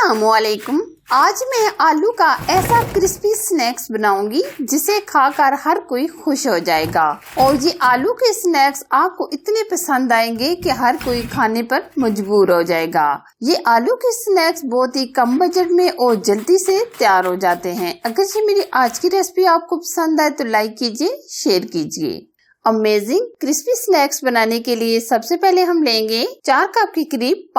अस्सलामुअलैकुम। आज मैं आलू का ऐसा क्रिस्पी स्नैक्स बनाऊंगी जिसे खाकर हर कोई खुश हो जाएगा। और ये आलू के स्नैक्स आपको इतने पसंद आएंगे कि हर कोई खाने पर मजबूर हो जाएगा। ये आलू के स्नैक्स बहुत ही कम बजट में और जल्दी से तैयार हो जाते हैं। अगर ये मेरी आज की रेसिपी आपको पसंद आए तो लाइक कीजिए, शेयर कीजिए। अमेजिंग क्रिस्पी स्नैक्स बनाने के लिए सबसे पहले हम लेंगे 4 कप के करीब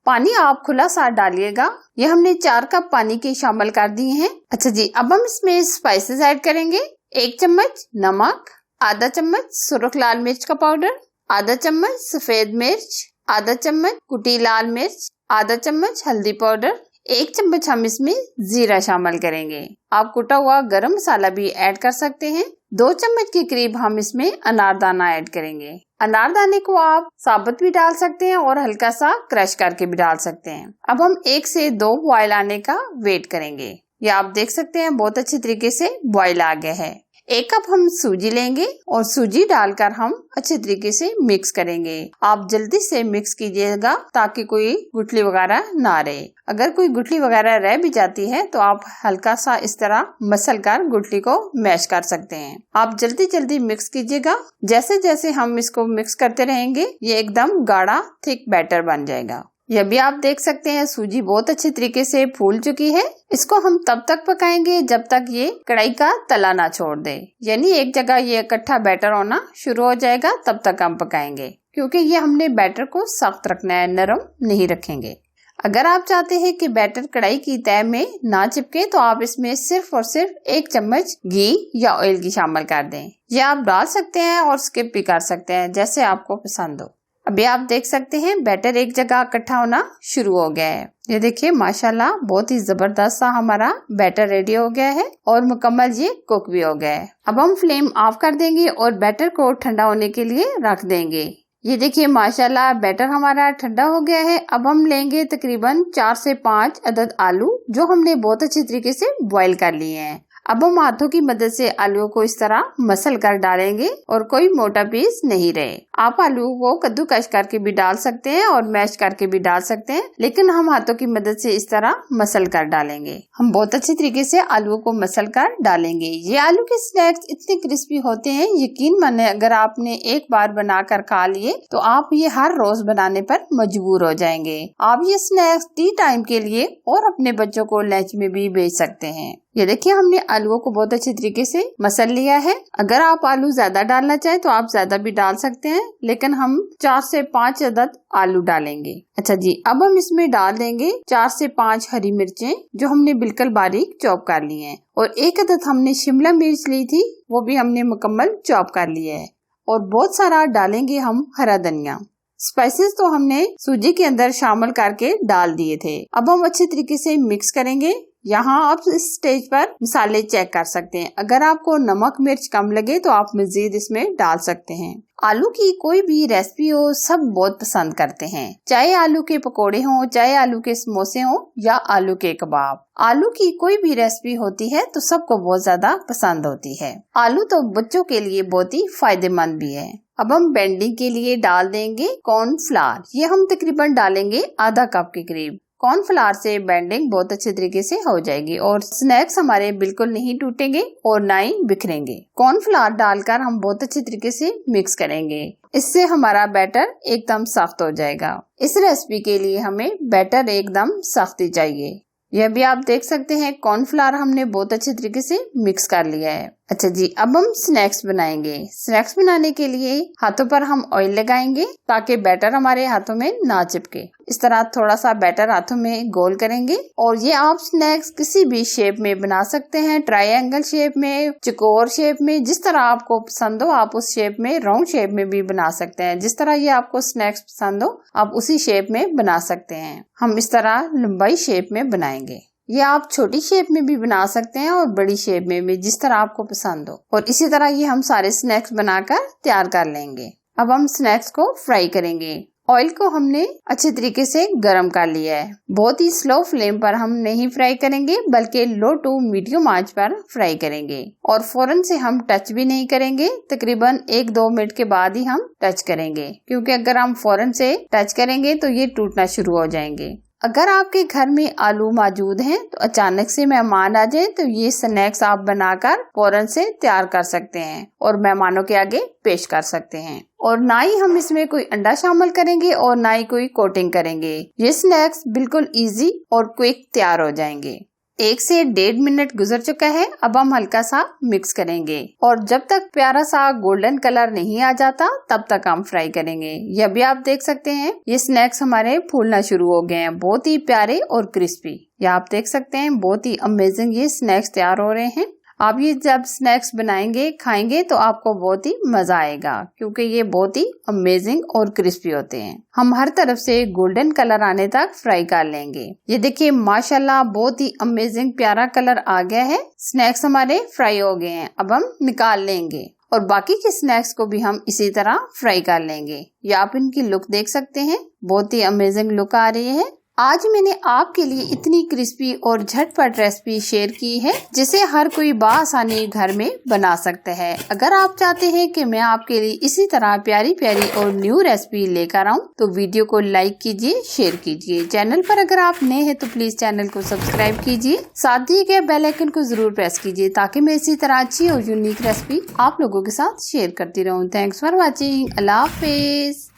पानी आप खुला सा डालिएगा। ये हमने 4 कप पानी के शामिल कर दिए हैं। अच्छा जी, अब हम इसमें स्पाइसेस ऐड करेंगे। 1 चम्मच नमक, आधा चम्मच सुरख लाल मिर्च का पाउडर, आधा चम्मच सफेद मिर्च, आधा चम्मच कुटी लाल मिर्च, आधा चम्मच हल्दी पाउडर, 1 चम्मच हम इसमें जीरा शामिल करेंगे। आप कुटा हुआ गरम मसाला भी ऐड कर सकते हैं। 2 चम्मच के करीब हम इसमें अनारदाना ऐड करेंगे। अनारदाने को आप साबुत भी डाल सकते हैं और हल्का सा क्रश करके भी डाल सकते हैं। अब हम 1 से 2 बॉयल आने का वेट करेंगे। ये आप देख सकते हैं बहुत अच्छी तरीके से बॉयल आ गया है। 1 कप हम सूजी लेंगे और सूजी डालकर हम अच्छे तरीके से मिक्स करेंगे। आप जल्दी से मिक्स कीजिएगा ताकि कोई गुठली वगैरह ना रहे। अगर कोई गुठली वगैरह रह भी जाती है तो आप हल्का सा इस तरह मसल कर गुठली को मैश कर सकते हैं। आप जल्दी जल्दी मिक्स कीजिएगा। जैसे जैसे हम इसको मिक्स करते रहेंगे ये एकदम गाढ़ा थिक बैटर बन जाएगा। यह भी आप देख सकते हैं सूजी बहुत अच्छी तरीके से फूल चुकी है। इसको हम तब तक पकाएंगे जब तक ये कढ़ाई का तला ना छोड़ दे, यानी एक जगह ये इकट्ठा बैटर होना शुरू हो जाएगा तब तक हम पकाएंगे, क्योंकि ये हमने बैटर को सख्त रखना है, नरम नहीं रखेंगे। अगर आप चाहते हैं कि बैटर कढ़ाई की तह में ना चिपके तो आप इसमें सिर्फ और सिर्फ 1 चम्मच घी या ऑयल की शामिल कर दें। ये आप डाल सकते हैं और स्किप भी कर सकते हैं, जैसे आपको पसंद हो। अभी आप देख सकते हैं बैटर एक जगह इकट्ठा होना शुरू हो गया है। ये देखिए माशाल्लाह बहुत ही जबरदस्त सा हमारा बैटर रेडी हो गया है और मुकम्मल ये कुक भी हो गया है। अब हम फ्लेम ऑफ कर देंगे और बैटर को ठंडा होने के लिए रख देंगे। ये देखिए माशाल्लाह बैटर हमारा ठंडा हो गया है। अब हम लेंगे तकरीबन 4 से 5 अदद आलू जो हमने बहुत अच्छी तरीके से बॉईल कर लिए हैं। अब हम हाथों की मदद से आलूओं को इस तरह मसल कर डालेंगे और कोई मोटा पीस नहीं रहे। आप आलू को कद्दूकस करके भी डाल सकते हैं और मैश करके भी डाल सकते हैं, लेकिन हम हाथों की मदद से इस तरह मसल कर डालेंगे। हम बहुत अच्छी तरीके से आलूओं को मसल कर डालेंगे। ये आलू के स्नैक्स इतने क्रिस्पी होते हैं, यकीन माने अगर आपने एक बार बनाकर खा लिए तो आप ये हर रोज बनाने पर मजबूर हो जाएंगे। आप ये स्नैक्स टी टाइम के लिए और अपने बच्चों को लंच में भी भेज सकते हैं। ये देखिए हमने आलूओं को बहुत अच्छी तरीके से मसल लिया है। अगर आप आलू ज्यादा डालना चाहे तो आप ज्यादा भी डाल सकते हैं, लेकिन हम 4 से 5 अदद आलू डालेंगे। अच्छा जी, अब हम इसमें डाल देंगे 4 से 5 हरी मिर्चें जो हमने बिल्कुल बारीक चॉप कर ली हैं, और 1 अदद हमने शिमला मिर्च ली थी वो भी हमने मुकम्मल चॉप कर लिया है, और बहुत सारा डालेंगे हम हरा धनिया। स्पाइसेस तो हमने सूजी के अंदर शामिल करके डाल दिए थे। अब हम अच्छे तरीके से मिक्स करेंगे। यहाँ आप इस स्टेज पर मसाले चेक कर सकते हैं। अगर आपको नमक मिर्च कम लगे तो आप मजीद इसमें डाल सकते हैं। आलू की कोई भी रेसिपी हो सब बहुत पसंद करते हैं, चाहे आलू के पकोड़े हों, चाहे आलू के समोसे हों या आलू के कबाब। आलू की कोई भी रेसिपी होती है तो सबको बहुत ज्यादा पसंद होती है। आलू तो बच्चों के लिए बहुत ही फायदेमंद भी है। अब हम बेंडिंग के लिए डाल देंगे कॉर्नफ्लावर। ये हम तकरीबन डालेंगे आधा कप के करीब। कॉर्नफ्लावर से बेंडिंग बहुत अच्छे तरीके से हो जाएगी और स्नैक्स हमारे बिल्कुल नहीं टूटेंगे और ना ही बिखरेंगे। कॉर्नफ्लावर डालकर हम बहुत अच्छे तरीके से मिक्स करेंगे। इससे हमारा बैटर एकदम सख्त हो जाएगा। इस रेसिपी के लिए हमें बैटर एकदम सख्त ही चाहिए। यह भी आप देख सकते हैं कॉर्नफ्लावर हमने बहुत अच्छे तरीके से मिक्स कर लिया है। अच्छा जी, अब हम स्नैक्स बनाएंगे। स्नैक्स बनाने के लिए हाथों पर हम ऑयल लगाएंगे ताकि बैटर हमारे हाथों में ना चिपके। इस तरह थोड़ा सा बैटर हाथों में गोल करेंगे और ये आप स्नैक्स किसी भी शेप में बना सकते हैं, ट्रायंगल शेप में, चौकोर शेप में, जिस तरह आपको पसंद हो आप उस शेप में, राउंड शेप में भी बना सकते हैं। जिस तरह ये आपको स्नैक्स पसंद हो आप उसी शेप में बना सकते हैं। हम इस तरह लंबाई शेप में बनाएंगे। ये आप छोटी शेप में भी बना सकते हैं और बड़ी शेप में भी, जिस तरह आपको पसंद हो। और इसी तरह ये हम सारे स्नैक्स बनाकर तैयार कर लेंगे। अब हम स्नैक्स को फ्राई करेंगे। ऑयल को हमने अच्छे तरीके से गर्म कर लिया है। बहुत ही स्लो फ्लेम पर हम नहीं फ्राई करेंगे बल्कि लो टू मीडियम आंच पर फ्राई करेंगे और फौरन से हम टच भी नहीं करेंगे। तकरीबन 1-2 मिनट के बाद ही हम टच करेंगे, क्योंकि अगर हम फौरन से टच करेंगे तो ये टूटना शुरू हो जाएंगे। अगर आपके घर में आलू मौजूद हैं तो अचानक से मेहमान आ जाएं तो ये स्नैक्स आप बनाकर फौरन से तैयार कर सकते हैं और मेहमानों के आगे पेश कर सकते हैं। और ना ही हम इसमें कोई अंडा शामिल करेंगे और ना ही कोई कोटिंग करेंगे। ये स्नैक्स बिल्कुल इजी और क्विक तैयार हो जाएंगे। 1 से 1.5 मिनट गुजर चुका है। अब हम हल्का सा मिक्स करेंगे और जब तक प्यारा सा गोल्डन कलर नहीं आ जाता तब तक हम फ्राई करेंगे। ये भी आप देख सकते हैं ये स्नैक्स हमारे फूलना शुरू हो गए हैं, बहुत ही प्यारे और क्रिस्पी। ये आप देख सकते हैं बहुत ही अमेजिंग ये स्नैक्स तैयार हो रहे हैं। आप ये जब स्नैक्स बनाएंगे खाएंगे तो आपको बहुत ही मजा आएगा क्योंकि ये बहुत ही अमेजिंग और क्रिस्पी होते हैं। हम हर तरफ से गोल्डन कलर आने तक फ्राई कर लेंगे। ये देखिए माशाल्लाह बहुत ही अमेजिंग प्यारा कलर आ गया है। स्नैक्स हमारे फ्राई हो गए हैं। अब हम निकाल लेंगे और बाकी के स्नैक्स को भी हम इसी तरह फ्राई कर लेंगे। ये आप इनकी लुक देख सकते हैं, बहुत ही अमेजिंग लुक आ रही है। आज मैंने आपके लिए इतनी क्रिस्पी और झटपट रेसिपी शेयर की है जिसे हर कोई बआसानी घर में बना सकता है। अगर आप चाहते हैं कि मैं आपके लिए इसी तरह प्यारी प्यारी और न्यू रेसिपी लेकर आऊं तो वीडियो को लाइक कीजिए, शेयर कीजिए। चैनल पर अगर आप नए हैं तो प्लीज चैनल को सब्सक्राइब कीजिए, साथ दिए गए बेल आइकन को जरूर प्रेस कीजिए ताकि मैं इसी तरह अच्छी और यूनिक रेसिपी आप लोगों के साथ शेयर करती रहूं। Thanks for watching. Allah Hafiz.